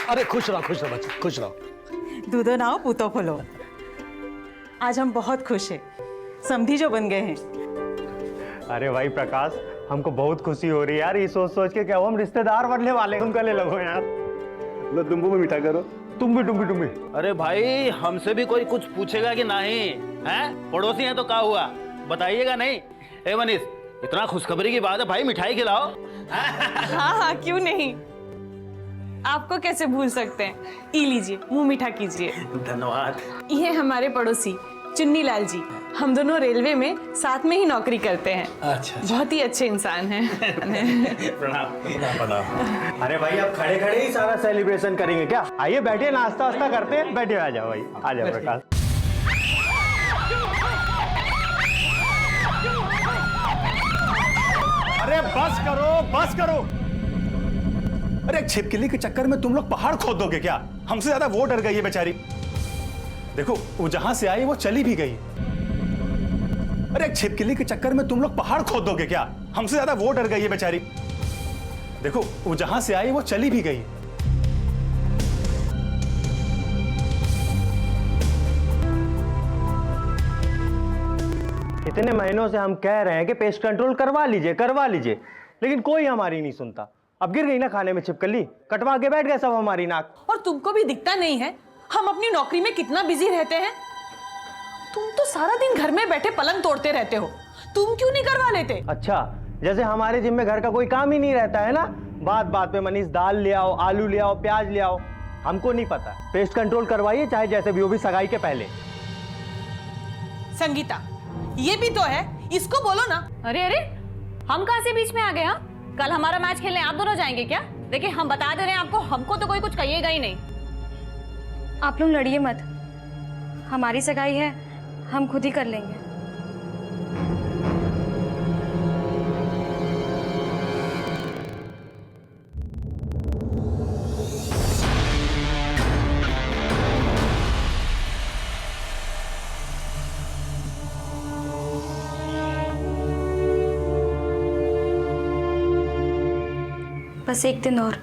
अरे खुश रहो बच्चे, खुश रहो। दूधो नाओ पूतो फुलो। आज हम बहुत खुश हैं, समधी जो बन गए हैं। अरे भाई प्रकाश, हमको बहुत खुशी हो रही है यार, ये सोच सोच के क्या हम रिश्तेदार बनने वाले, तुम गले लगो यार। लो तुम्बू में मीठा करो। तुम भी। अरे भाई, हमसे भी कोई कुछ पूछेगा कि नहीं? हैं? पड़ोसी हैं तो क्या हुआ, बताइएगा नहीं? ए मनीष, इतना खुशखबरी की बात है भाई, मिठाई खिलाओ। हाँ, क्यों नहीं, आपको कैसे भूल सकते हैं। ई लीजिए, मुंह मीठा कीजिए। धन्यवाद। ये हमारे पड़ोसी चुन्नी लाल जी, हम दोनों रेलवे में साथ में ही नौकरी करते हैं। अच्छा। बहुत ही अच्छे इंसान हैं। प्रणाम। अरे भाई, अब खड़े खड़े ही सारा सेलिब्रेशन करेंगे क्या? आइए बैठे, नाश्ता वास्ता करते हैं, बैठे। आ जाओ भाई, आ जाओ प्रकाश। अरे बस करो। अरे छिपकली के चक्कर में तुम लोग पहाड़ खोद दोगे क्या? हमसे ज्यादा वो डर गई है बेचारी। देखो, वो जहां से आई वो चली भी गई। अरे छिपकली के चक्कर में तुम लोग पहाड़ खोद दोगे क्या? हमसे ज्यादा वो डर गई है बेचारी। देखो, वो जहां से आई वो चली भी गई। इतने महीनों से हम कह रहे हैं कि पेस्ट कंट्रोल करवा लीजिए, लेकिन कोई हमारी नहीं सुनता। अब गिर गई ना खाने में छिपकली, कटवा के बैठ गए सब हमारी नाक। और तुमको भी दिखता नहीं है हम अपनी नौकरी में कितना बिजी रहते हैं? तुम तो सारा दिन घर में बैठे पलंग तोड़ते रहते हो, तुम क्यों नहीं करवा लेते? अच्छा, जैसे हमारे जिम में घर का कोई काम ही नहीं रहता है ना। बात बात पे मनीष दाल ले आओ, आलू ले आओ, प्याज ले आओ। हमको नहीं पता, पेस्ट कंट्रोल करवाइए, चाहे जैसे भी हो, भी सगाई के पहले। संगीता, ये भी तो है, इसको बोलो ना। अरे हम कहां से बीच में आ गए? हाँ, कल हमारा मैच खेलने आप दोनों जाएंगे क्या? देखिए, हम बता दे रहे हैं आपको, हमको तो कोई कुछ कहिएगा ही नहीं। आप लोग लड़िए मत, हमारी सगाई है, हम खुद ही कर लेंगे। बस एक दिन और,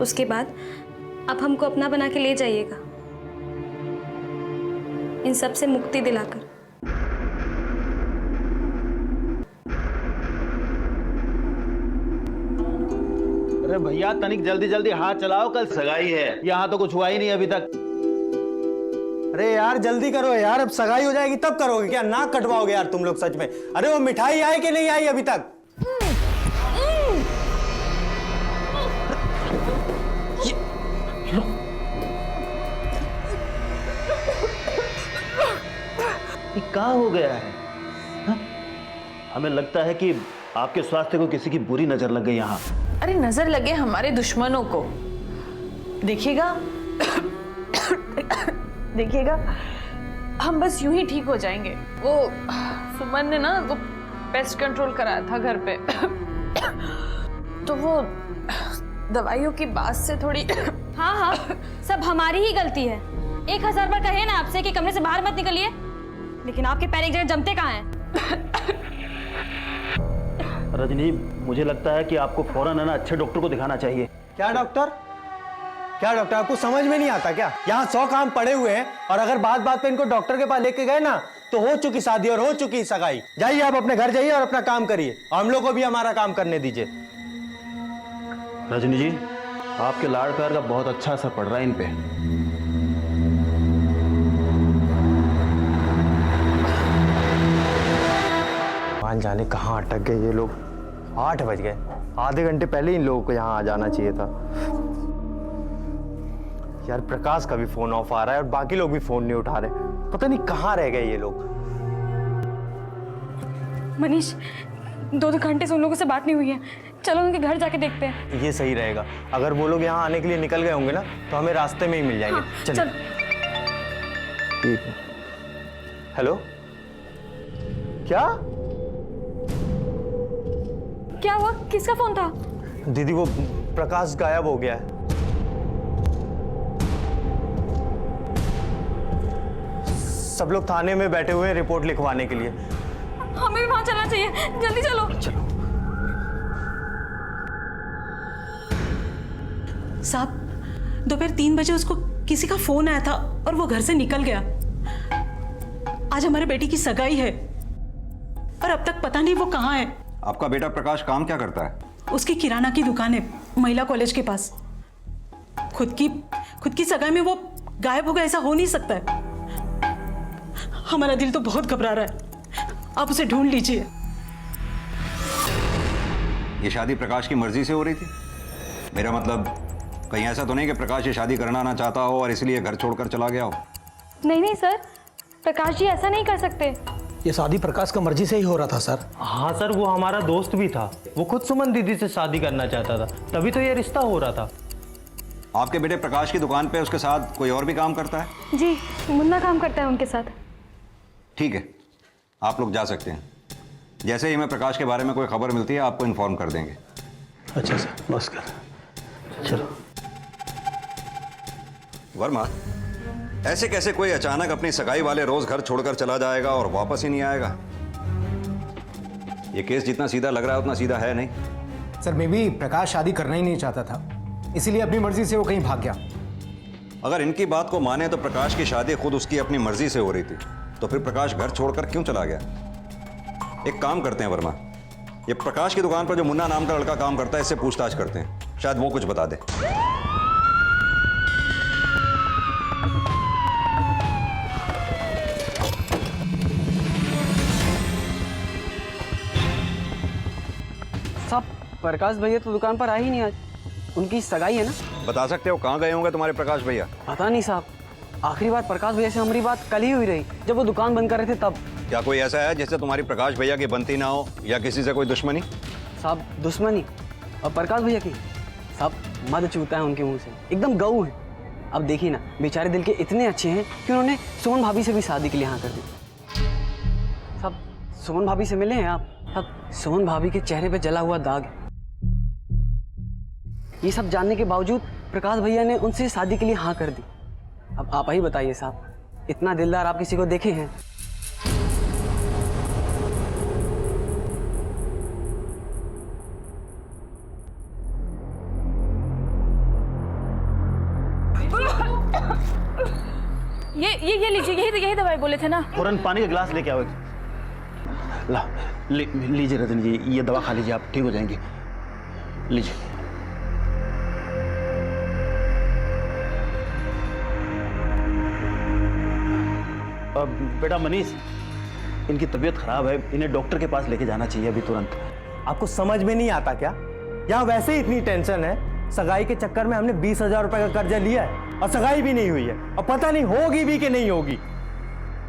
उसके बाद आप हमको अपना बना के ले जाइएगा, इन सब से मुक्ति दिलाकर। अरे भैया, तनिक जल्दी हाथ चलाओ, कल सगाई है। यहाँ तो कुछ हुआ ही नहीं अभी तक। अरे यार जल्दी करो यार, अब सगाई हो जाएगी तब करोगे क्या? नाक कटवाओगे यार तुम लोग सच में। अरे वो मिठाई आई कि नहीं आई अभी तक? ये क्या हो गया है? हा? हमें लगता है कि आपके स्वास्थ्य को किसी की बुरी नजर लग गई यहाँ। अरे नजर लगे हमारे दुश्मनों को, देखिएगा देखिएगा, हम बस यूं ही ठीक हो जाएंगे। वो सुमन ने ना वो पेस्ट कंट्रोल कराया था घर पे, तो वो दवाइयों की बात से थोड़ी हाँ, सब हमारी ही गलती है। 1000 बार कहे ना आपसे कि कमरे से बाहर मत निकलिए, लेकिन आपके पैर एक जगह जमते कहाँ हैं? रजनी, मुझे लगता है कि आपको फौरन है ना अच्छे डॉक्टर को दिखाना चाहिए। क्या डॉक्टर? आपको समझ में नहीं आता क्या? यहाँ 100 काम पड़े हुए हैं, और अगर बात बात पे इनको डॉक्टर के पास लेके गए ना, तो हो चुकी शादी और हो चुकी सगाई। जाइए आप अपने घर जाइए और अपना काम करिए, और हम लोग को भी हमारा काम करने दीजिए। रजनी जी, आपके लाड़ प्यार का बहुत अच्छा असर पड़ रहा है इन पे। मान जाने कहाँ अटक गए ये लोग। 8 बज गए, आधे घंटे पहले इन लोगों को यहाँ आ जाना चाहिए था। यार प्रकाश का भी फोन ऑफ आ रहा है और बाकी लोग भी फोन नहीं उठा रहे, पता नहीं कहाँ रह गए ये लोग। मनीष, 2 घंटे से उन लोगों से बात नहीं हुई है, चलो उनके घर जाके देखते हैं। ये सही रहेगा, अगर वो लोग यहाँ आने के लिए निकल गए होंगे ना, तो हमें रास्ते में ही मिल जाएंगे। हाँ, चल। हेलो, क्या हुआ? किसका फोन था? दीदी, वो प्रकाश गायब हो गया है। सब लोग थाने में बैठे हुए हैं रिपोर्ट लिखवाने के लिए। हमें भी वहां चलना चाहिए, जल्दी चलो। साहब, दोपहर 3 बजे उसको किसी का फोन आया था और वो घर से निकल गया। आज हमारे बेटी की सगाई है और अब तक पता नहीं वो कहाँ है। आपका बेटा प्रकाश काम क्या करता है? उसकी किराना की दुकान है महिला कॉलेज के पास। खुद की सगाई में वो गायब होगा, ऐसा हो नहीं सकता है। हमारा दिल तो बहुत घबरा रहा है, आप उसे ढूंढ लीजिए। ये शादी प्रकाश की मर्जी से हो रही थी? मेरा मतलब कहीं ऐसा तो नहीं कि प्रकाश ये शादी करना ना चाहता हो और इसलिए घर छोड़कर चला गया हो? नहीं नहीं सर, प्रकाश जी ऐसा नहीं कर सकते। ये शादी प्रकाश का मर्जी से ही हो रहा था सर। हाँ सर, वो हमारा दोस्त भी था। वो खुद सुमन दीदी से शादी करना चाहता था, तभी तो ये रिश्ता हो रहा था। आपके बेटे प्रकाश की दुकान पे उसके साथ कोई और भी काम करता है? जी, मुन्ना काम करता है उनके साथ। ठीक है, आप लोग जा सकते हैं। जैसे ही हमें प्रकाश के बारे में कोई खबर मिलती है आपको इन्फॉर्म कर देंगे। अच्छा सर, बस कर चलो। वर्मा, ऐसे कैसे कोई अचानक अपनी सगाई वाले रोज घर छोड़कर चला जाएगा और वापस ही नहीं आएगा? ये केस जितना सीधा लग रहा है उतना सीधा है नहीं। सर, मे बी प्रकाश शादी करना ही नहीं चाहता था, इसीलिए अपनी मर्जी से वो कहीं भाग गया। अगर इनकी बात को माने तो प्रकाश की शादी खुद उसकी अपनी मर्जी से हो रही थी, तो फिर प्रकाश घर छोड़कर क्यों चला गया? एक काम करते हैं वर्मा, ये प्रकाश की दुकान पर जो मुन्ना नाम का लड़का काम करता है इससे पूछताछ करते हैं, शायद वो कुछ बता दे। साहब, प्रकाश भैया तो दुकान पर आए ही नहीं आज। उनकी सगाई है ना। बता सकते हो कहाँ गए होंगे तुम्हारे प्रकाश भैया? पता नहीं साहब, आखिरी बार प्रकाश भैया से हमारी बात कल ही हुई रही, जब वो दुकान बंद कर रहे थे तब। क्या कोई ऐसा है जिससे तुम्हारी प्रकाश भैया की बनती ना हो या किसी से कोई दुश्मनी? साहब, दुश्मनी और प्रकाश भैया की साहब मद चूता है उनके मुंह से, एकदम गऊ है। अब देखिए ना, बेचारे दिल के इतने अच्छे हैं कि उन्होंने सुमन भाभी से भी शादी के लिए हाँ कर दी। साहब, सुमन भाभी से मिले हैं आप? साहब, सुमन भाभी के चेहरे पे जला हुआ दाग है। ये सब जानने के बावजूद प्रकाश भैया ने उनसे शादी के लिए हाँ कर दी। अब आप ही बताइए साहब, इतना दिलदार आप किसी को देखे हैं? ये लीजिए, यही दवाई बोले थे ना। तुरंत पानी का गिलास लेके आओ। ला लीजिए रजनी जी, ये दवा खा लीजिए, आप ठीक हो जाएंगे। लीजिए। बेटा मनीष, इनकी तबीयत खराब है, इन्हें डॉक्टर के पास लेके जाना चाहिए अभी तुरंत। आपको समझ में नहीं आता क्या? यहाँ वैसे ही इतनी टेंशन है, सगाई के चक्कर में हमने 20,000 रुपए का कर्जा लिया है और सगाई भी नहीं हुई है और पता नहीं होगी भी कि नहीं होगी।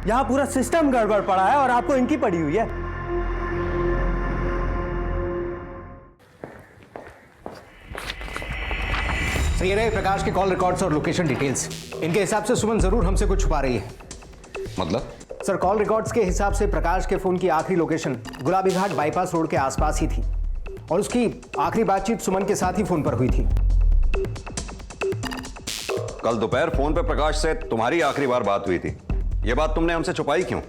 यहाँ पूरा सिस्टम गड़बड़ पड़ा है और आपको इनकी पड़ी हुई है। सर, ये रहे प्रकाश के कॉल रिकॉर्ड्स और लोकेशन डिटेल्स। इनके हिसाब से सुमन जरूर हमसे कुछ छुपा रही है। मतलब? सर, कॉल रिकॉर्ड्स के हिसाब से प्रकाश के फोन की आखिरी लोकेशन गुलाबी घाट बाईपास रोड के आसपास ही थी और उसकी आखिरी बातचीत सुमन के साथ ही फोन पर हुई थी। कल दोपहर फोन पे प्रकाश से तुम्हारी आखिरी बार बात हुई थी, ये बात तुमने हमसे छुपाई क्यों?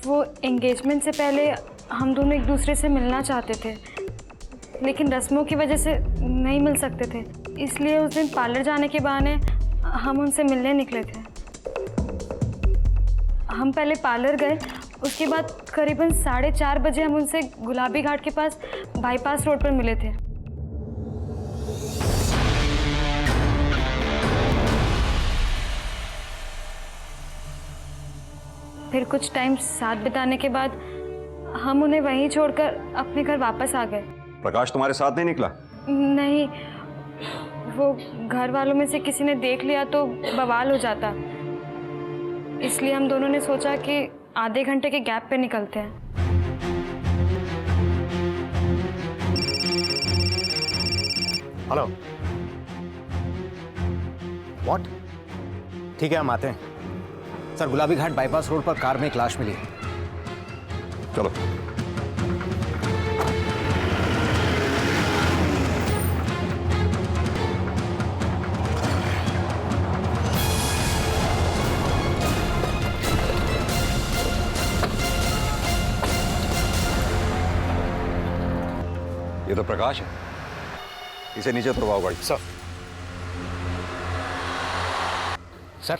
वो एंगेजमेंट से पहले हम दोनों एक दूसरे से मिलना चाहते थे, लेकिन रस्मों की वजह से नहीं मिल सकते थे, इसलिए उस दिन पार्लर जाने के बहाने हम उनसे मिलने निकले थे। हम पहले पार्लर गए, उसके बाद करीबन 4:30 बजे हम उनसे गुलाबी घाट के पास बाईपास रोड पर मिले थे। फिर कुछ टाइम साथ बिताने के बाद हम उन्हें वहीं छोड़कर अपने घर वापस आ गए। प्रकाश तुम्हारे साथ नहीं निकला? नहीं, वो घर वालों में से किसी ने देख लिया तो बवाल हो जाता, इसलिए हम दोनों ने सोचा कि आधे घंटे के गैप पे निकलते हैं। Hello, what? ठीक है, हम आते हैं। सर, गुलाबी घाट बाईपास रोड पर कार में एक लाश मिली है। चलो। ये तो प्रकाश है। इसे नीचे उतरवाओ गाड़ी। सर,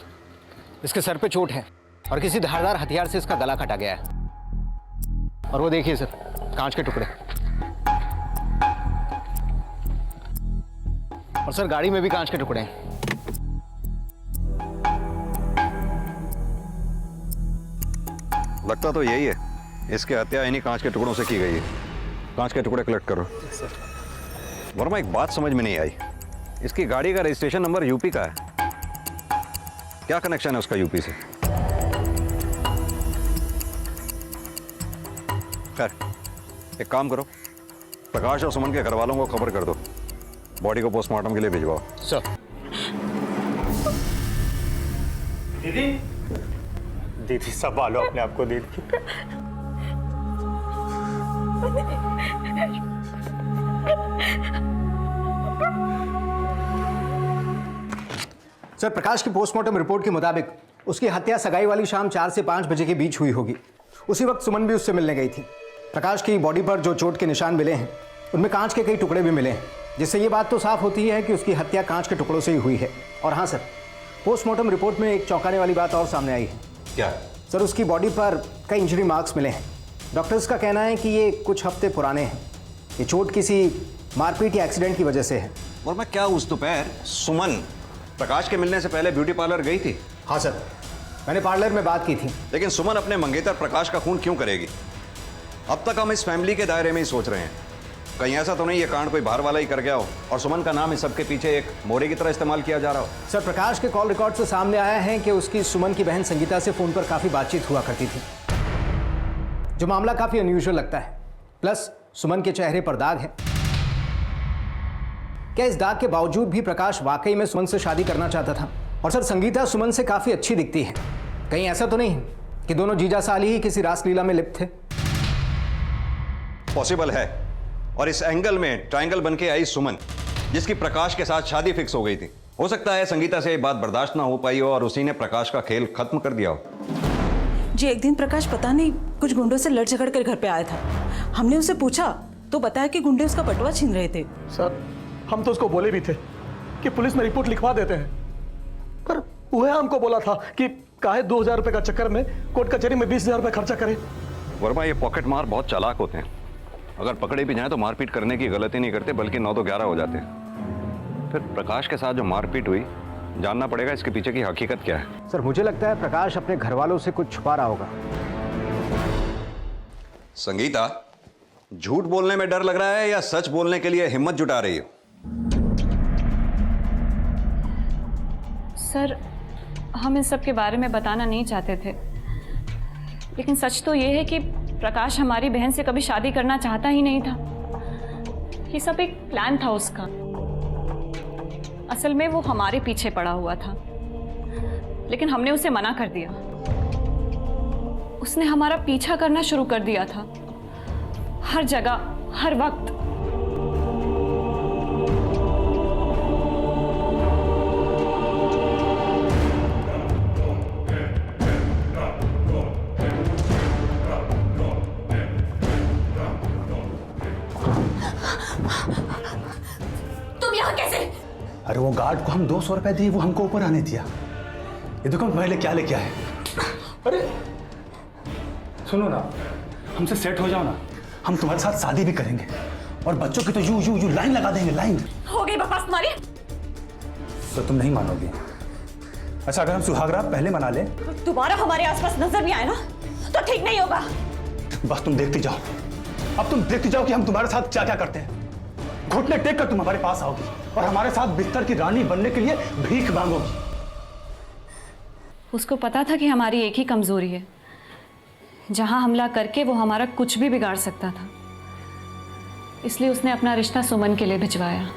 इसके सर पे चोट है और किसी धारदार हथियार से इसका गला काटा गया है। और वो देखिए सर, कांच के टुकड़े। और सर गाड़ी में भी कांच के टुकड़े हैं। लगता तो यही है, इसकी हत्या इन्हीं कांच के टुकड़ों से की गई है। कांच के टुकड़े कलेक्ट करो। वर्मा, एक बात समझ में नहीं आई, इसकी गाड़ी का रजिस्ट्रेशन नंबर यूपी का है, क्या कनेक्शन है उसका यूपी से? खैर, एक काम करो, प्रकाश और सुमन के घर वालों को खबर कर दो, बॉडी को पोस्टमार्टम के लिए भिजवाओ। सर। दीदी संभालो अपने आप को दीदी। सर, प्रकाश की पोस्टमार्टम रिपोर्ट के मुताबिक उसकी हत्या सगाई वाली शाम 4 से 5 बजे के बीच हुई होगी। उसी वक्त सुमन भी उससे मिलने गई थी। प्रकाश की बॉडी पर जो चोट के निशान मिले हैं उनमें कांच के कई टुकड़े भी मिले हैं, जिससे ये बात तो साफ होती है कि उसकी हत्या कांच के टुकड़ों से ही हुई है। और हाँ सर, पोस्टमार्टम रिपोर्ट में एक चौंकाने वाली बात और सामने आई है। क्या? सर, उसकी बॉडी पर कई इंजरी मार्क्स मिले हैं। डॉक्टर्स का कहना है कि ये कुछ हफ्ते पुराने हैं। ये चोट किसी मारपीट या एक्सीडेंट की वजह से है। और मैं क्या उस दोपहर सुमन प्रकाश के मिलने से पहले ब्यूटी पार्लर गई थी? हाँ सर, मैंने पार्लर में बात की थी। लेकिन सुमन अपने मंगेतर प्रकाश का खून क्यों करेगी? अब तक हम इस फैमिली के दायरे में ही सोच रहे हैं, कहीं ऐसा तो नहीं ये कांड कोई बाहर वाला ही कर गया हो और सुमन का नाम इस सबके पीछे एक मोरे की तरह इस्तेमाल किया जा रहा हो। सर, प्रकाश के कॉल रिकॉर्ड से सामने आया है कि उसकी सुमन की बहन संगीता से फोन पर काफी बातचीत हुआ करती थी, जो मामला काफी अनयूजुअल लगता है। प्लस सुमन के चेहरे पर दाग है। क्या इस दाग के बावजूद भी प्रकाश वाकई में सुमन से शादी करना चाहता था? और सर, संगीता सुमन से काफी अच्छी दिखती है, कहीं ऐसा तो नहीं कि दोनों जीजा साली ही किसी रासलीला में लिप्त थे? पॉसिबल है, और इस एंगल में ट्रायंगल बन के आई सुमन, जिसकी प्रकाश के साथ शादी फिक्स हो गई थी। हो सकता है संगीता से ये बात बर्दाश्त ना हो पाई हो और उसी ने प्रकाश का खेल खत्म कर दिया हो। जी, एक दिन प्रकाश पता नहीं कुछ गुंडों से लड़ झगड़ कर घर पे आया था। हमने उससे पूछा तो बताया कि गुंडे उसका बटुआ छीन रहे थे। सर, हम तो उसको बोले भी थे कि पुलिस में रिपोर्ट लिखवा देते हैं, पर वह हमको बोला था कि काहे 2000 रुपए का चक्कर में कोर्ट कचहरी में 20,000 रुपए खर्चा करे। वर्मा, ये पॉकेट मार बहुत चालाक होते हैं, अगर पकड़े भी जाएं तो मारपीट करने की गलती नहीं करते, बल्कि 9 तो 11 हो जाते हैं। फिर प्रकाश के साथ जो मारपीट हुई, जानना पड़ेगा इसके पीछे की हकीकत क्या है। सर, मुझे लगता है प्रकाश अपने घर वालों से कुछ छुपा रहा होगा। संगीता, झूठ बोलने में डर लग रहा है या सच बोलने के लिए हिम्मत जुटा रही हो? सर, हम इस सब के बारे में बताना नहीं चाहते थे, लेकिन सच तो ये है कि प्रकाश हमारी बहन से कभी शादी करना चाहता ही नहीं था। ये सब एक प्लान था उसका। असल में वो हमारे पीछे पड़ा हुआ था, लेकिन हमने उसे मना कर दिया। उसने हमारा पीछा करना शुरू कर दिया था, हर जगह, हर वक्त। तुम यहाँ कैसे? अरे वो गार्ड को हम 200 रुपए दिए, वो हमको ऊपर आने दिया। ये देखो पहले क्या लेके आए। अरे सुनो ना, हमसे सेट हो जाओ ना, हम तुम्हारे साथ शादी भी करेंगे और बच्चों की तो यू लाइन लगा देंगे, लाइन। हो गई बकवास तुम्हारी। तो तुम नहीं मानोगे। अच्छा, अगर हम सुहागरात पहले मना ले, दोबारा हमारे आसपास नजर भी आए ना तो ठीक नहीं होगा। बस तुम देखती जाओ, अब तुम देखती जाओ कि हम तुम्हारे साथ क्या क्या करते हैं। घुटने टेक कर तुम हमारे पास आओगी और हमारे साथ बिस्तर की रानी बनने के लिए भीख मांगोगी। उसको पता था कि हमारी एक ही कमजोरी है, जहां हमला करके वो हमारा कुछ भी बिगाड़ सकता था, इसलिए उसने अपना रिश्ता सुमन के लिए भिजवाया।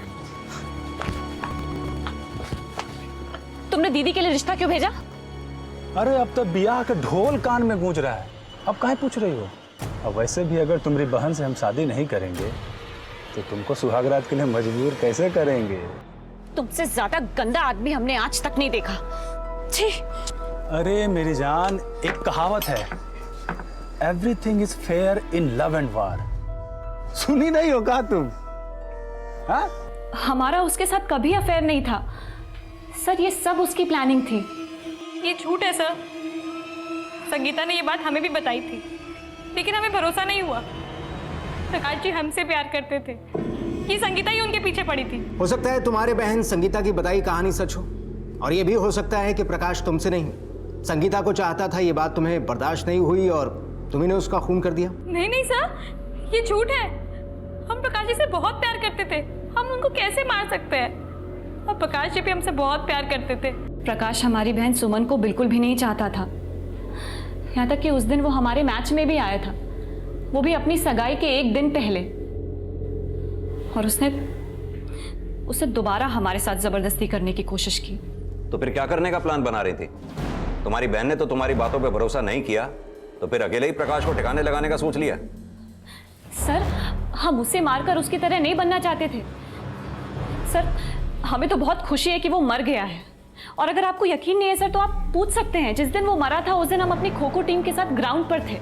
तुमने दीदी के लिए रिश्ता क्यों भेजा? अरे अब तो ब्याह का ढोल कान में गूंज रहा है, अब काहे पूछ रही हो? अब वैसे भी अगर तुम्हारी बहन से हम शादी नहीं करेंगे तो तुमको सुहागरात के लिए मजबूर कैसे करेंगे? तुमसे ज्यादा गंदा आदमी हमने आज तक नहीं देखा। छी। अरे मेरी जान, एक कहावत है, everything is fair in love and वार। सुनी नहीं होगा तुम? हाँ? हमारा उसके साथ कभी अफेयर नहीं था सर, ये सब उसकी प्लानिंग थी। ये झूठ है सर। संगीता ने ये बात हमें भी बताई थी, लेकिन हमें भरोसा नहीं हुआ। प्रकाश जी हमसे प्यार करते थे, ये संगीता ही उनके पीछे पड़ी थी। हो सकता है तुम्हारे बहन संगीता की बताई कहानी सच हो, और ये भी हो सकता है कि प्रकाश तुमसे नहीं संगीता को चाहता था। ये बात तुम्हें बर्दाश्त नहीं हुई और तुम्ही ने उसका खून कर दिया। नहीं नहीं सर, ये झूठ है। हम प्रकाश जी से बहुत प्यार करते थे, हम उनको कैसे मार सकते हैं। और प्रकाश जी भी हमसे बहुत प्यार करते थे। प्रकाश हमारी बहन सुमन को बिल्कुल भी नहीं चाहता था, यहाँ तक कि उस दिन वो हमारे मैच में भी आया था, वो भी अपनी सगाई के एक दिन पहले। और उसने दोबारा हमारे साथ जबरदस्ती करने की कोशिश की। तो फिर क्या करने का प्लान बना रही थी? तुम्हारी बहन ने तो तुम्हारी बातों पे भरोसा नहीं किया, तो फिर अकेले ही प्रकाश को ठिकाने लगाने का सोच लिया? सर, हम उसे मारकर उसकी तरह नहीं बनना चाहते थे सर। हमें तो बहुत खुशी है कि वो मर गया है, और अगर आपको यकीन नहीं है सर तो आप पूछ सकते हैं। जिस दिन वो मरा था उस दिन हम अपनी खो खो टीम के साथ ग्राउंड पर थे।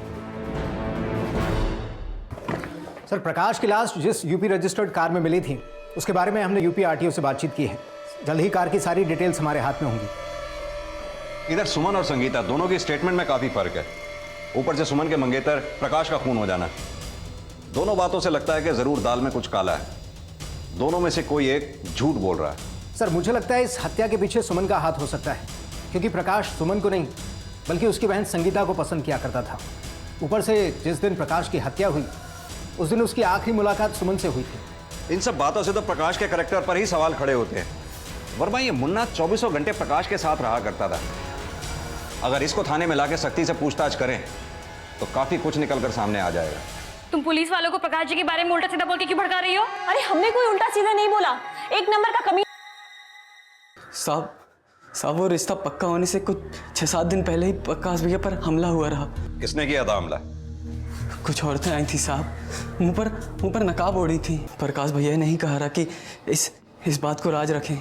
सर, प्रकाश की लाश जिस यूपी रजिस्टर्ड कार में मिली थी उसके बारे में हमने यूपी आरटीओ से बातचीत की है। जल्द ही कार की सारी डिटेल्स हमारे हाथ में होंगी। इधर सुमन और संगीता दोनों की स्टेटमेंट में काफी फर्क है। ऊपर से सुमन के मंगेतर प्रकाश का खून हो जाना, दोनों बातों से लगता है कि जरूर दाल में कुछ काला है। दोनों में से कोई एक झूठ बोल रहा है। सर, मुझे लगता है इस हत्या के पीछे सुमन का हाथ हो सकता है, क्योंकि प्रकाश सुमन को नहीं बल्कि उसकी बहन संगीता को पसंद किया करता था। ऊपर से जिस दिन प्रकाश की हत्या हुई उस दिन उसकी आखिरी मुलाकात सुमन से हुई थी। इन सब बातों से तो प्रकाश के कैरेक्टर पर ही सवाल खड़े होते हैं। वर्मा, ये मुन्ना 24 घंटे प्रकाश के साथ रहा करता था। अगर इसको थाने में लाके सख्ती से पूछताछ करें तो काफी कुछ निकलकर सामने आ जाएगा। तुम पुलिस वालों को प्रकाश जी के बारे में उल्टा सीधा बोल के क्यों भड़का रही हो? अरे हमने कोई उल्टा सीधा नहीं बोला, एक नंबर का कमी। साहब वो रिश्ता पक्का होने से कुछ 6-7 दिन पहले ही प्रकाश भैया पर हमला हुआ रहा। किसने किया था हमला? कुछ औरतें आई थी साहब, मुंह पर नकाब ओढ़ी थी। प्रकाश भैया ने नहीं कहा रहा कि इस बात को राज रखें,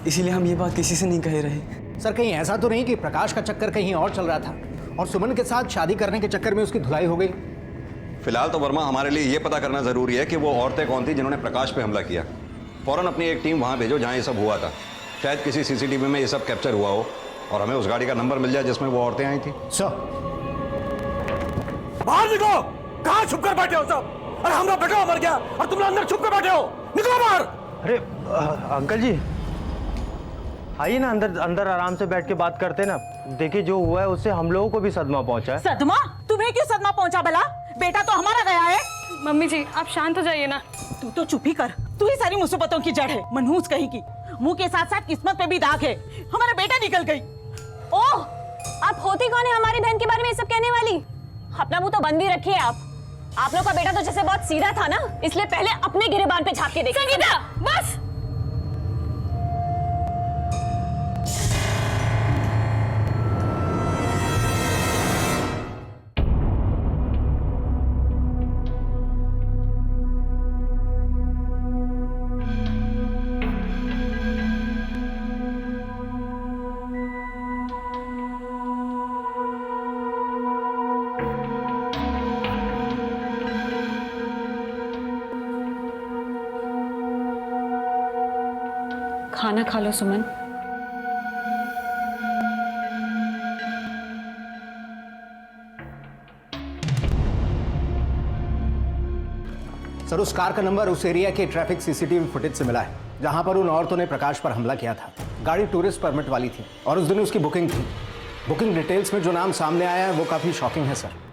इसीलिए हम ये बात किसी से नहीं कह रहे। सर, कहीं ऐसा तो नहीं कि प्रकाश का चक्कर कहीं और चल रहा था और सुमन के साथ शादी करने के चक्कर में उसकी धुलाई हो गई? फिलहाल तो वर्मा हमारे लिए यह पता करना जरूरी है कि वो औरतें कौन थी जिन्होंने प्रकाश पे हमला किया। फौरन अपनी एक टीम वहां भेजो जहां ये सब हुआ था। शायद किसी सीसीटीवी में ये सब कैप्चर हुआ हो और हमें उस गाड़ी का नंबर मिल जाए जिसमें वो औरतें आई थी। सर, बाहर निकलो! कहाँ छुप कर बैठे हो सब? अरे हमारा बेटा मर गया और तुम लोग अंदर छुप कर बैठे हो। निकलो बाहर! अरे अंकल जी, आइए ना अंदर अंदर आराम से बैठ के बात करते ना। देखिए जो हुआ है उससे हम लोगों को भी सदमा पहुंचा है। सदमा? तुम्हें क्यों सदमा पहुंचा भला? बेटा तो हमारा गया है। मम्मी जी आप शांत हो जाइए ना। तू तो चुप ही कर, तू ही सारी मुसीबतों की जड़ है। मनहूस कहीं की, मुंह के साथ साथ किस्मत पे भी दाग है। हमारा बेटा निकल गई। ओह, आप होती कौन है हमारी बहन के बारे में ये सब कहने वाली? अपना मुंह तो बंद ही रखिए आप लोग का बेटा तो जैसे बहुत सीधा था ना, इसलिए पहले अपने गिरेबान पे झांक के देखिए। संगीता बस। खाना खा लो सुमन। सर, उस कार का नंबर उस एरिया के ट्रैफिक सीसीटीवी फुटेज से मिला है जहां पर उन औरतों ने प्रकाश पर हमला किया था। गाड़ी टूरिस्ट परमिट वाली थी और उस दिन उसकी बुकिंग थी। बुकिंग डिटेल्स में जो नाम सामने आया है वो काफी शॉकिंग है सर।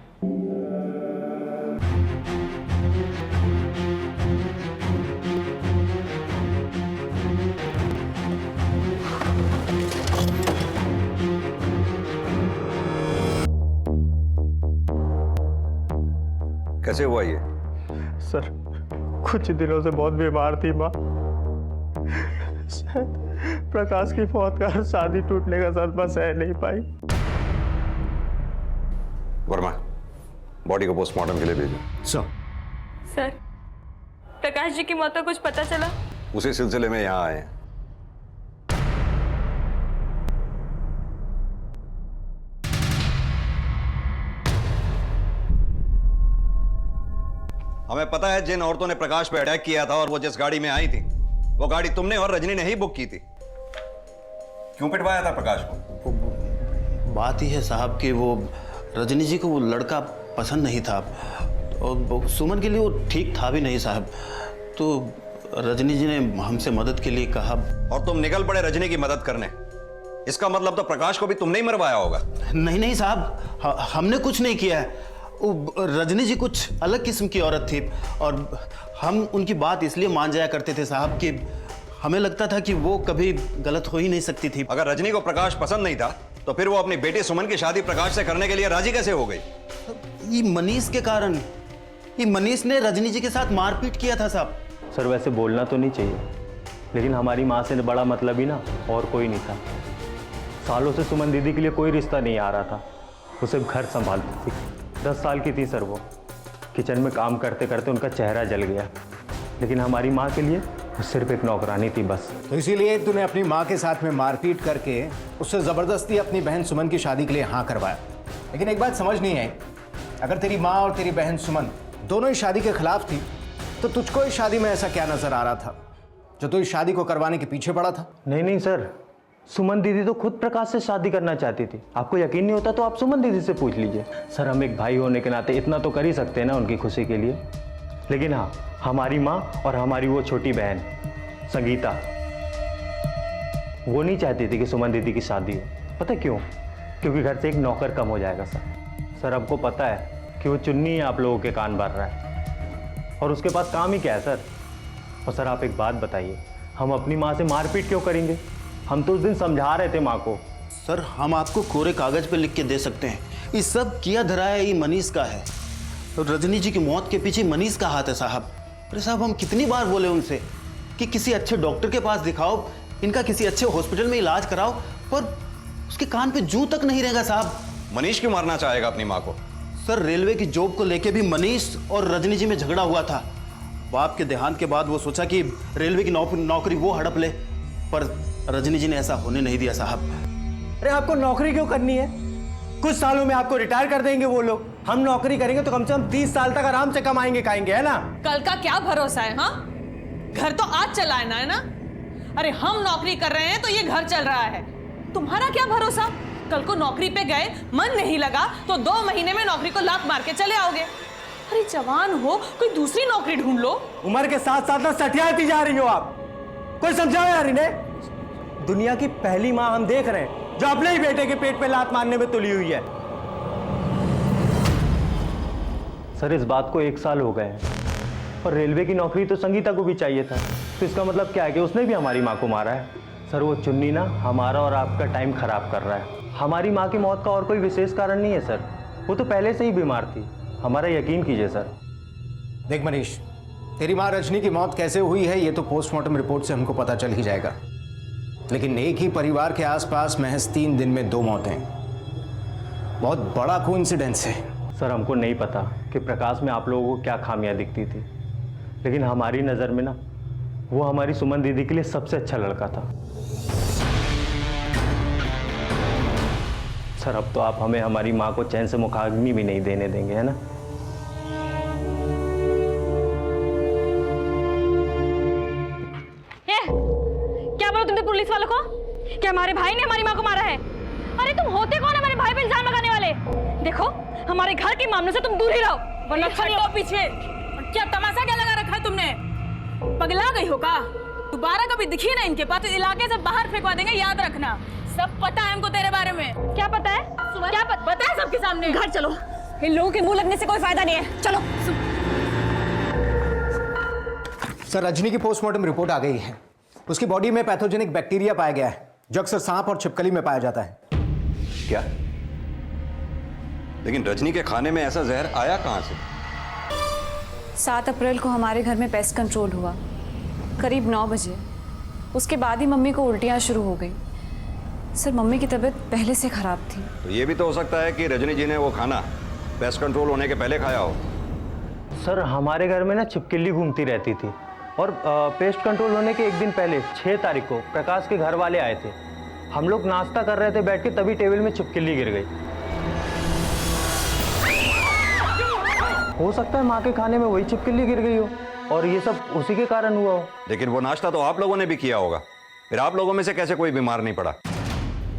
कैसे हुआ ये? सर कुछ दिनों से बहुत बीमार थी माँ। प्रकाश की मौत का शादी टूटने का सदमा सह नहीं पाई। वर्मा, बॉडी को पोस्टमार्टम के लिए भेजो। सर प्रकाश जी की मौत का कुछ पता चला? उसी सिलसिले में यहाँ आए हैं। हमें पता है जिन औरतों ने प्रकाश पे अटैक किया था और वो जिस गाड़ी में आई थी वो गाड़ी तुमने और रजनी ने ही बुक की थी। क्यों पिटवाया था प्रकाश को? बात ही है साहब कि वो रजनी जी को वो लड़का पसंद नहीं था और सुमन के लिए वो ठीक था भी नहीं साहब। तो रजनी जी ने हमसे मदद के लिए कहा। और तुम निकल पड़े रजनी की मदद करने। इसका मतलब तो प्रकाश को भी तुमने ही मरवाया होगा। नहीं नहीं साहब, हमने कुछ नहीं किया है। वो रजनी जी कुछ अलग किस्म की औरत थी और हम उनकी बात इसलिए मान जाया करते थे साहब कि हमें लगता था कि वो कभी गलत हो ही नहीं सकती थी। अगर रजनी को प्रकाश पसंद नहीं था तो फिर वो अपनी बेटी सुमन की शादी प्रकाश से करने के लिए राजी कैसे हो गई? ये मनीष के कारण। ये मनीष ने रजनी जी के साथ मारपीट किया था साहब। सर वैसे बोलना तो नहीं चाहिए, लेकिन हमारी माँ से बड़ा मतलब ही ना और कोई नहीं था। सालों से सुमन दीदी के लिए कोई रिश्ता नहीं आ रहा था। वो सिर्फ घर संभालती थी। 10 साल की थी सर वो। किचन में काम करते करते उनका चेहरा जल गया, लेकिन हमारी माँ के लिए वो सिर्फ एक नौकरानी थी बस। तो इसीलिए तूने अपनी माँ के साथ में मारपीट करके उससे ज़बरदस्ती अपनी बहन सुमन की शादी के लिए हाँ करवाया। लेकिन एक बात समझ नहीं आई, अगर तेरी माँ और तेरी बहन सुमन दोनों ही शादी के खिलाफ थी तो तुझको इस शादी में ऐसा क्या नजर आ रहा था जो तू इस शादी को करवाने के पीछे पड़ा था? नहीं नहीं सर, सुमन दीदी तो खुद प्रकाश से शादी करना चाहती थी। आपको यकीन नहीं होता तो आप सुमन दीदी से पूछ लीजिए। सर हम एक भाई होने के नाते इतना तो कर ही सकते हैं ना उनकी खुशी के लिए। लेकिन हाँ, हमारी माँ और हमारी वो छोटी बहन संगीता, वो नहीं चाहती थी कि सुमन दीदी की शादी हो। पता क्यों? क्योंकि घर से एक नौकर कम हो जाएगा सर। सर आपको पता है कि वो चुन्नी आप लोगों के कान भर रहा है और उसके पास काम ही क्या है सर। और सर आप एक बात बताइए, हम अपनी माँ से मारपीट क्यों करेंगे? हम तो उस दिन समझा रहे थे माँ को। सर हम आपको कोरे कागज पे लिख के दे सकते हैं, ये सब किया धराया ये मनीष का है। तो रजनी जी की मौत के पीछे मनीष का हाथ है साहब। अरे साहब हम कितनी बार बोले उनसे कि किसी अच्छे डॉक्टर के पास दिखाओ, इनका किसी अच्छे हॉस्पिटल में इलाज कराओ, पर उसके कान पे जूं तक नहीं रहेगा साहब। मनीष क्यों मारना चाहेगा अपनी माँ को? सर रेलवे की जॉब को लेके भी मनीष और रजनी जी में झगड़ा हुआ था। बाप के देहांत के बाद वो सोचा कि रेलवे की नौकरी वो हड़प ले, पर रजनी जी ने ऐसा होने नहीं दिया साहब। अरे आपको नौकरी क्यों करनी है? कुछ सालों में आपको रिटायर कर देंगे वो लोग। हम नौकरी करेंगे तो कम से कम 30 साल तक आराम से कमाएंगे खाएंगे, है ना? कल का क्या भरोसा है? हाँ, घर तो आज चलाना है ना। अरे हम नौकरी कर रहे हैं तो ये घर चल रहा है, तुम्हारा क्या भरोसा? कल को नौकरी पे गए, मन नहीं लगा तो 2 महीने में नौकरी को लात मार के चले आओगे। अरे जवान हो, कोई दूसरी नौकरी ढूंढ लो। उम्र के साथ साथ ना सठियाती जा रही हो आप। कोई समझाओ यार इन्हें। दुनिया की पहली माँ हम देख रहे हैं जो अपने ही बेटे के पेट पे लात मारने में तुली हुई है। सर इस बात को 1 साल हो गए हैं और रेलवे की नौकरी तो संगीता को भी चाहिए था। तो इसका मतलब क्या है कि उसने भी हमारी माँ को मारा है। सर वो चुन्नी ना हमारा और आपका टाइम खराब कर रहा है। हमारी माँ की मौत का और कोई विशेष कारण नहीं है सर, वो तो पहले से ही बीमार थी। हमारा यकीन कीजिए सर। देख मनीष, तेरी माँ रजनी की मौत कैसे हुई है ये तो पोस्टमार्टम रिपोर्ट से हमको पता चल ही जाएगा, लेकिन एक ही परिवार के आसपास महज 3 दिन में 2 मौतें, बहुत बड़ा कोइंसिडेंस है। सर हमको नहीं पता कि प्रकाश में आप लोगों को क्या खामियां दिखती थी, लेकिन हमारी नज़र में ना वो हमारी सुमन दीदी के लिए सबसे अच्छा लड़का था। सर अब तो आप हमें हमारी माँ को चैन से मुखाग्नि भी नहीं देने देंगे, है ना? क्या बोला तुमने पुलिस वालों को? क्या हमारे भाई ने हमारी माँ को मारा है? अरे तुम होते कौन हमारे भाई पे इल्जाम लगाने वाले? देखो हमारे घर के मामलों से तुम दूर ही रहो, वरना हटो पीछे। क्या तमाशा क्या लगा रखा है तुमने? पगला गई हो का? दोबारा कभी दिखी ना इनके पास तो इलाके से बाहर फेंकवा देंगे, याद रखना। सब पता है हमको तेरे बारे में। क्या पता है? क्या पता है सबके सामने? घर चलो, इन लोगों के मुंह लगने से कोई फायदा नहीं है। चलो। सर रजनी की पोस्टमार्टम रिपोर्ट आ गई है। उसकी बॉडी में पैथोजेनिक बैक्टीरिया पाया गया है जो अक्सर सांप और छिपकली में पाया जाता है। क्या? लेकिन रजनी के खाने में ऐसा जहर आया कहां से? 7 अप्रैल को हमारे घर में पेस्ट कंट्रोल हुआ, करीब 9 बजे। उसके बाद ही मम्मी को उल्टियाँ शुरू हो गई। सर मम्मी की तबीयत पहले से खराब थी। तो ये भी तो हो सकता है कि रजनी जी ने वो खाना पेस्ट कंट्रोल होने के पहले खाया हो। सर हमारे घर में ना छिपकली घूमती रहती थी और पेस्ट कंट्रोल होने के 1 दिन पहले 6 तारीख को प्रकाश के घर वाले आए थे। हम लोग नाश्ता कर रहे थे बैठ के, तभी टेबल में छिपकली गिर गई। हो सकता है माँ के खाने में वही छिपकली गिर गई हो। और ये सब उसी के कारण हुआ हो। लेकिन वो नाश्ता तो आप लोगों ने भी किया होगा, फिर आप लोगों में से कैसे कोई बीमार नहीं पड़ा?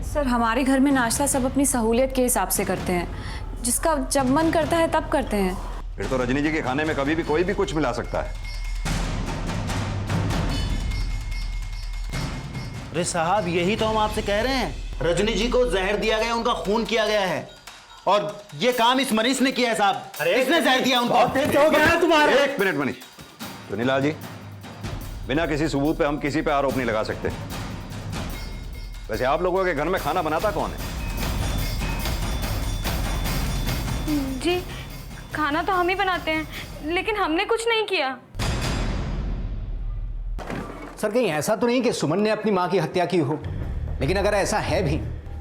सर हमारे घर में नाश्ता सब अपनी सहूलियत के हिसाब से करते हैं, जिसका जब मन करता है तब करते हैं। फिर तो रजनी जी के खाने में कभी भी कोई भी कुछ मिला सकता है। अरे साहब, यही तो हम आपसे कह रहे हैं, रजनी जी को जहर दिया गया, उनका खून किया गया है, और ये काम इस मनीष ने किया है साहब। इसने जहर दिया उनको। हो गया है तुम्हारा। एक मिनट मनीष, चुनीलाल जी, बिना किसी सबूत पे हम किसी पे आरोप नहीं लगा सकते। वैसे आप लोगों के घर में खाना बनाता कौन है? जी खाना तो हम ही बनाते हैं, लेकिन हमने कुछ नहीं किया। सर कहीं ऐसा तो नहीं कि सुमन ने अपनी मां की हत्या की हो, लेकिन अगर ऐसा है भी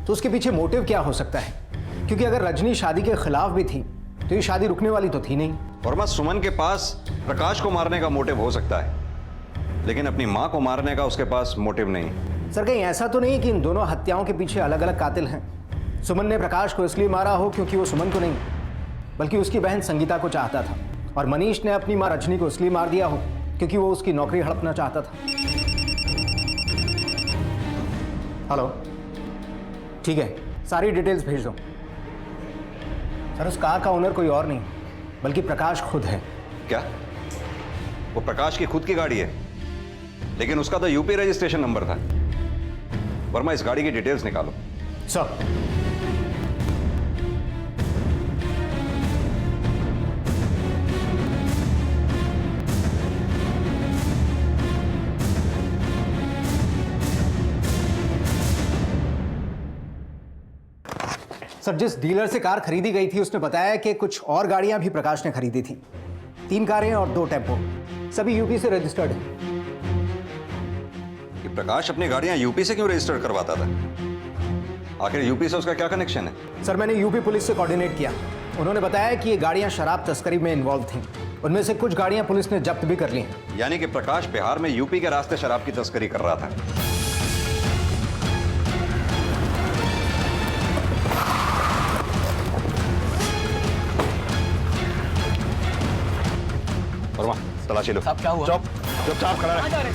तो उसके पीछे मोटिव क्या हो सकता है? क्योंकि अगर रजनी शादी के खिलाफ भी थी तो ये शादी रुकने वाली तो थी नहीं। वर्मा, सुमन के पास प्रकाश को मारने का मोटिव हो सकता है, लेकिन अपनी मां को मारने का उसके पास मोटिव नहीं। सर कहीं ऐसा तो नहीं कि इन दोनों हत्याओं के पीछे अलग अलग कातिल हैं? सुमन ने प्रकाश को इसलिए मारा हो क्योंकि वो सुमन को नहीं बल्कि उसकी बहन संगीता को चाहता था, और मनीष ने अपनी मां रजनी को इसलिए मार दिया हो क्योंकि वो उसकी नौकरी हड़पना चाहता था। हेलो, ठीक है, सारी डिटेल्स भेज दो। सर उस कार का ओनर कोई और नहीं बल्कि प्रकाश खुद है। क्या वो प्रकाश की खुद की गाड़ी है? लेकिन उसका तो यूपी रजिस्ट्रेशन नंबर था। वर्मा, इस गाड़ी की डिटेल्स निकालो। सर सर जिस डीलर से कार खरीदी गई थी उसने बताया कि कुछ और गाड़ियां भी प्रकाश ने खरीदी थी। 3 कारें और 2 टेम्पो, सभी यूपी से रजिस्टर्ड हैं। कि प्रकाश अपनी गाड़ियां यूपी से क्यों रजिस्टर करवाता था? आखिर यूपी से उसका क्या कनेक्शन है? सर मैंने यूपी पुलिस से कोऑर्डिनेट किया, उन्होंने बताया कि ये गाड़ियां शराब तस्करी में इन्वॉल्व थीं। उनमें से कुछ गाड़ियां पुलिस ने जब्त भी कर ली हैं। यानी कि प्रकाश बिहार में यूपी के रास्ते शराब की तस्करी कर रहा था। वर्मा, तलाशी लो। साहब क्या हुआ? चुपचाप खड़ा रहे।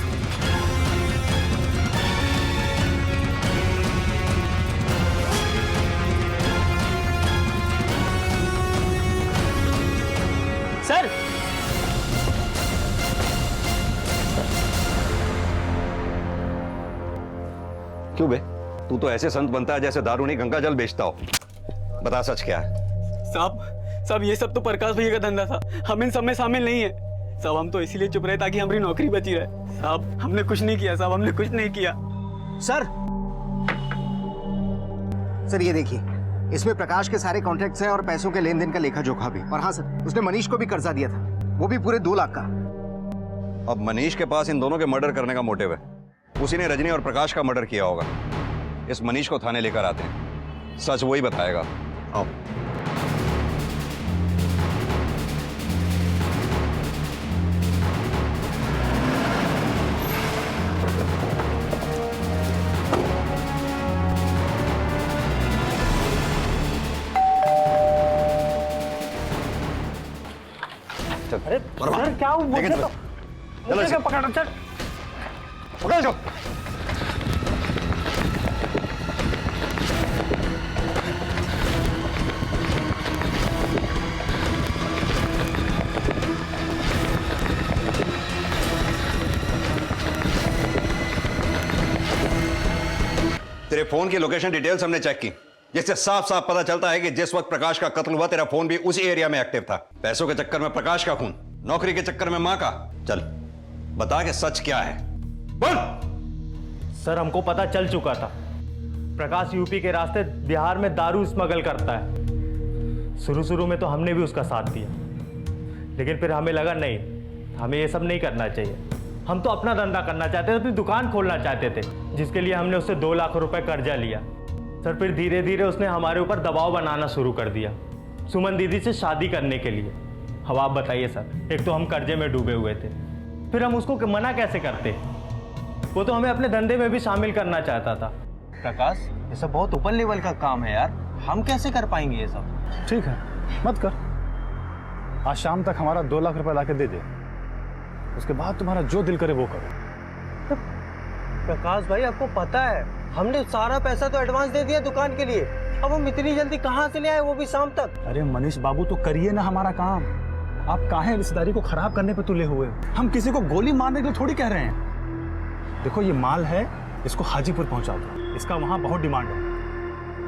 सर क्यों बे, तू तो ऐसे संत बनता है जैसे दारू नहीं गंगा जल बेचता हो। बता सच क्या है? साहब ये सब तो प्रकाश भैया का धंधा था, हम इन सब में शामिल नहीं है साहब। हम तो इसीलिए चुप रहे ताकि हमारी नौकरी बची रहे। साहब हमने कुछ नहीं किया, साहब हमने कुछ नहीं किया। सर ये देखिए, इसमें प्रकाश के सारे कॉन्ट्रैक्ट्स हैं और पैसों के लेन देन का लेखा जोखा भी। और हाँ सर, उसने मनीष को भी कर्जा दिया था, वो भी पूरे 2 लाख का। अब मनीष के पास इन दोनों के मर्डर करने का मोटिव है। उसी ने रजनी और प्रकाश का मर्डर किया होगा। इस मनीष को थाने लेकर आते हैं, सच वही बताएगा। आओ। अरे सर क्या हुआ? मुझे तो पकड़ चल पकड़ जाओ। तेरे फोन की लोकेशन डिटेल्स हमने चेक की, जिससे साफ साफ पता चलता है कि जिस वक्त प्रकाश का कत्ल हुआ तेरा फोन भी उसी एरिया में एक्टिव था। पैसों के चक्कर में प्रकाश का खून, नौकरी के चक्कर में मां का। चल बता के सच क्या है, बोल। सर हमको पता चल चुका था, प्रकाश यूपी के रास्ते बिहार में दारू स्मगल करता है। शुरू में तो हमने भी उसका साथ दिया, लेकिन फिर हमें लगा नहीं, हमें ये सब नहीं करना चाहिए। हम तो अपना धंधा करना चाहते थे, अपनी दुकान खोलना चाहते थे, जिसके लिए हमने उससे 2 लाख रुपए कर्जा लिया। सर फिर धीरे धीरे उसने हमारे ऊपर दबाव बनाना शुरू कर दिया, सुमन दीदी से शादी करने के लिए। अब आप बताइए सर, एक तो हम कर्जे में डूबे हुए थे, फिर हम उसको मना कैसे करते? वो तो हमें अपने धंधे में भी शामिल करना चाहता था। प्रकाश, ये सब बहुत ऊपर लेवल का काम है यार, हम कैसे कर पाएंगे ये सब? ठीक है, मत कर। आज शाम तक हमारा 2 लाख रुपए लाके दे दे, उसके बाद तुम्हारा जो दिल करे वो करो। प्रकाश भाई आपको पता है हमने सारा पैसा तो एडवांस दे दिया दुकान के लिए, अब हम इतनी जल्दी कहाँ से ले आए, वो भी शाम तक। अरे मनीष बाबू तो करिए ना हमारा काम, आप काहे रिश्तेदारी को खराब करने पे तुले हुए हो? हम किसी को गोली मारने के लिए थोड़ी कह रहे हैं। देखो ये माल है, इसको हाजीपुर पहुंचा दो, इसका वहां बहुत डिमांड है,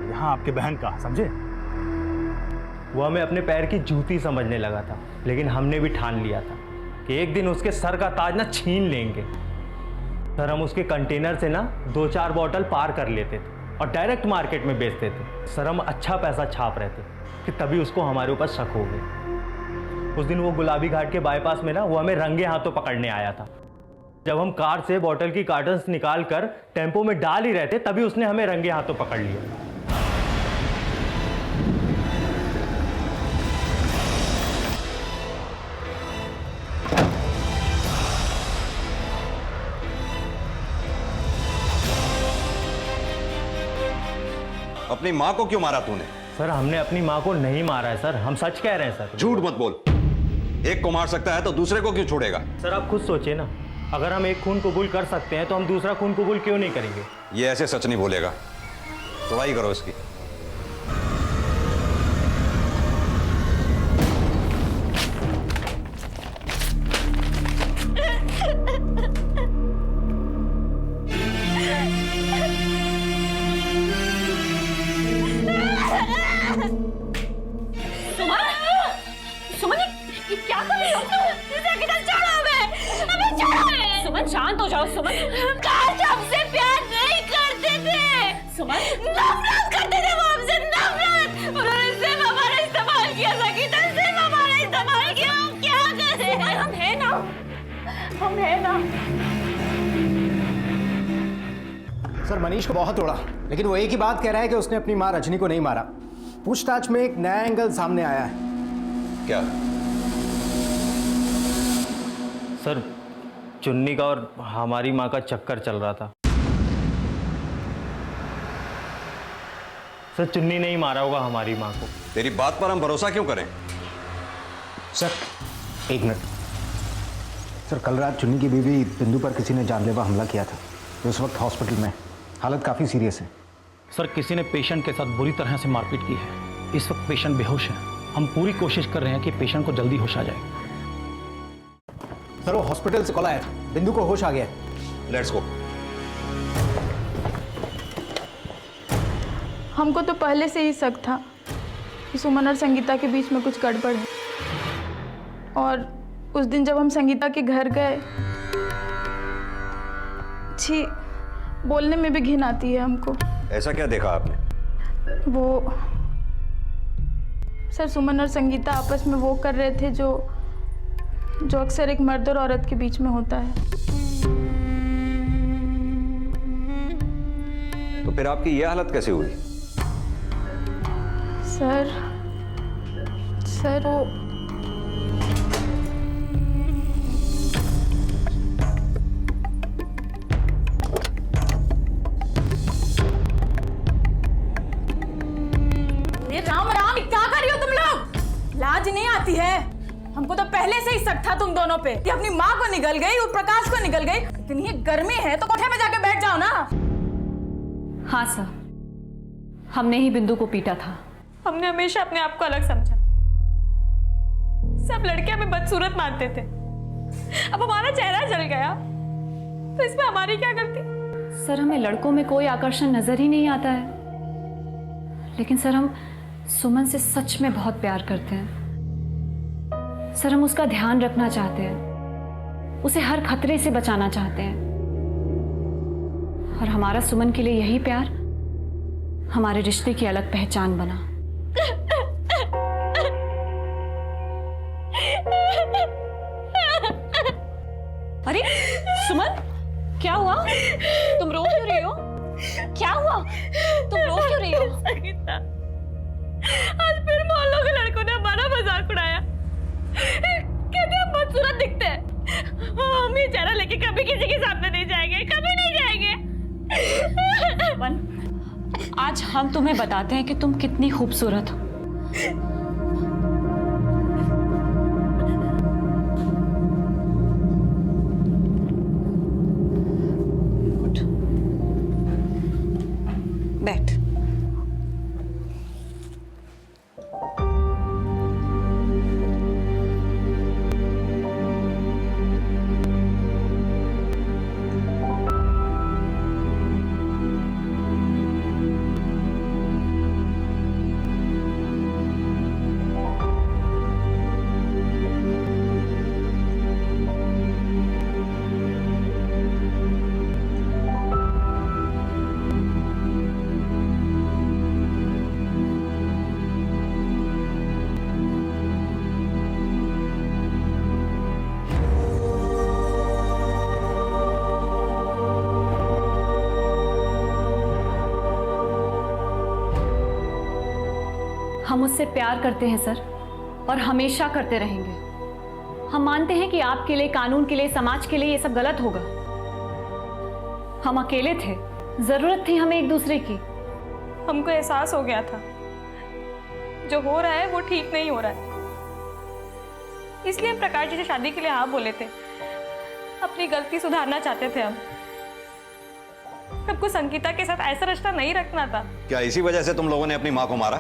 यहाँ आपके बहन का, समझे? वो हमें अपने पैर की जूती समझने लगा था, लेकिन हमने भी ठान लिया था कि एक दिन उसके सर का ताज ना छीन लेंगे। सर हम उसके कंटेनर से ना 2-4 बॉटल पार कर लेते थे और डायरेक्ट मार्केट में बेचते थे। सर हम अच्छा पैसा छाप रहे थे कि तभी उसको हमारे ऊपर शक हो गया। उस दिन वो गुलाबी घाट के बाईपास में ना वो हमें रंगे हाथों पकड़ने आया था। जब हम कार से बॉटल की कार्टन्स निकाल कर टेम्पो में डाल ही रहे थे, तभी उसने हमें रंगे हाथों पकड़ लिया। अपनी माँ को क्यों मारा तूने? सर हमने अपनी माँ को नहीं मारा है सर, हम सच कह रहे हैं सर। झूठ मत बोल, एक को मार सकता है तो दूसरे को क्यों छोड़ेगा? सर आप खुद सोचिए ना, अगर हम एक खून कबूल कर सकते हैं तो हम दूसरा खून कबूल क्यों नहीं करेंगे? ये ऐसे सच नहीं बोलेगा, गवाही करो इसकी। सुमन शांत हो जाओ। सुमन काश हमसे प्यार नहीं करते थे, सुमन नफरत करते थे वो हमसे, नफरत। उन्होंने सिर्फ हमारा इस्तेमाल किया संगीता, सिर्फ हमारा इस्तेमाल किया। हम क्या करें? हम हैं ना, हम हैं ना। सर मनीष को बहुत तोड़ा, लेकिन वो एक ही बात कह रहा है कि उसने अपनी माँ रजनी को नहीं मारा। पूछताछ में एक नया एंगल सामने आया है। क्या? सर चुन्नी का और हमारी माँ का चक्कर चल रहा था। सर चुन्नी नहीं मारा होगा हमारी माँ को। तेरी बात पर हम भरोसा क्यों करें? सर एक मिनट। सर कल रात चुन्नी की बीवी बिंदु पर किसी ने जानलेवा हमला किया था, तो उस वक्त हॉस्पिटल में हालत काफ़ी सीरियस है। सर किसी ने पेशेंट के साथ बुरी तरह से मारपीट की है। इस वक्त पेशेंट बेहोश है। हम पूरी कोशिश कर रहे हैं कि पेशेंट को जल्दी होश आ जाए। सर वो हॉस्पिटल से कॉल आया, बिंदु को होश आ गया। Let's go. हमको तो पहले से ही शक था कि सुमन और संगीता के बीच में कुछ गड़बड़ है, और उस दिन जब हम संगीता के घर गए, छी, बोलने में भी घिन आती है हमको। ऐसा क्या देखा आपने? वो सर सुमन और संगीता आपस में वो कर रहे थे जो अक्सर एक मर्द और औरत के बीच में होता है। तो फिर आपकी यह हालत कैसे हुई? सर वो राम राम, क्या कर रही हो तुम लोग? लाज नहीं आती है? हमको तो पहले से ही शक था तुम दोनों पे कि अपनी माँ को निगल गई और प्रकाश को निगल गई। इतनी गर्मी है तो कोठे में जाके बैठ जाओ ना। हाँ सर, हमने ही बिंदु को पीटा था। हमने हमेशा अपने आप को अलग समझा। सब लड़के हमें बदसूरत मानते थे। अब हमारा चेहरा जल गया तो इसमें हमारी क्या गलती? सर हमें लड़कों में कोई आकर्षण नजर ही नहीं आता है, लेकिन सर हम सुमन से सच में बहुत प्यार करते हैं। सर हम उसका ध्यान रखना चाहते हैं, उसे हर खतरे से बचाना चाहते हैं, और हमारा सुमन के लिए यही प्यार हमारे रिश्ते की अलग पहचान बना। अरे सुमन, क्या हुआ? तुम रो क्यों रही हो? क्या हुआ? तुम रो क्यों रही हो? संगीता, आज फिर मोहल्लों के लड़कों ने हमारा मजाक उड़ाया। कहते हम बदसूरत दिखते हैं। हम ये चेहरा लेके कभी किसी के सामने नहीं जाएंगे, कभी नहीं जाएंगे। सुमन, आज हम तुम्हें बताते हैं कि तुम कितनी खूबसूरत हो। हम उससे प्यार करते हैं सर, और हमेशा करते रहेंगे। हम मानते हैं कि आपके लिए, कानून के लिए, समाज के लिए ये सब गलत होगा। हम अकेले थे, जरूरत थी हमें एक दूसरे की। हमको एहसास हो गया था जो हो रहा है वो ठीक नहीं हो रहा है, इसलिए हम प्रकाश जी से शादी के लिए हाँ बोले थे। अपनी गलती सुधारना चाहते थे हम। सबको संगीता के साथ ऐसा रिश्ता नहीं रखना था। क्या इसी वजह से तुम लोगों ने अपनी माँ को मारा?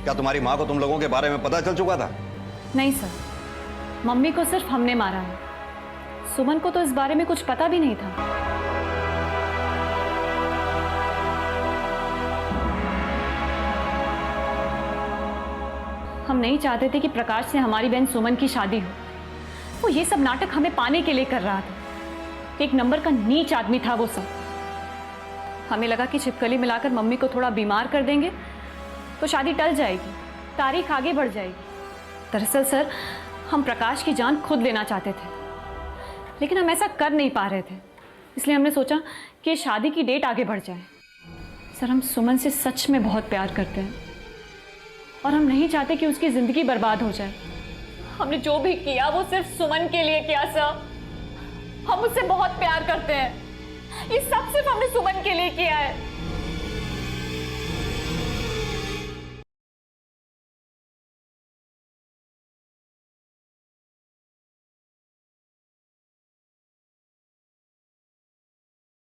क्या तुम्हारी माँ को तुम लोगों के बारे में पता चल चुका था? नहीं सर, मम्मी को सिर्फ हमने मारा है। सुमन को तो इस बारे में कुछ पता भी नहीं था। हम नहीं चाहते थे कि प्रकाश से हमारी बहन सुमन की शादी हो। वो ये सब नाटक हमें पाने के लिए कर रहा था। एक नंबर का नीच आदमी था वो सब। हमें लगा कि छिपकली मिलाकर मम्मी को थोड़ा बीमार कर देंगे तो शादी टल जाएगी, तारीख आगे बढ़ जाएगी। दरअसल सर, हम प्रकाश की जान खुद लेना चाहते थे, लेकिन हम ऐसा कर नहीं पा रहे थे। इसलिए हमने सोचा कि शादी की डेट आगे बढ़ जाए। सर, हम सुमन से सच में बहुत प्यार करते हैं और हम नहीं चाहते कि उसकी ज़िंदगी बर्बाद हो जाए। हमने जो भी किया वो सिर्फ सुमन के लिए किया सर। हम उससे बहुत प्यार करते हैं। ये सब सिर्फ हमने सुमन के लिए किया है।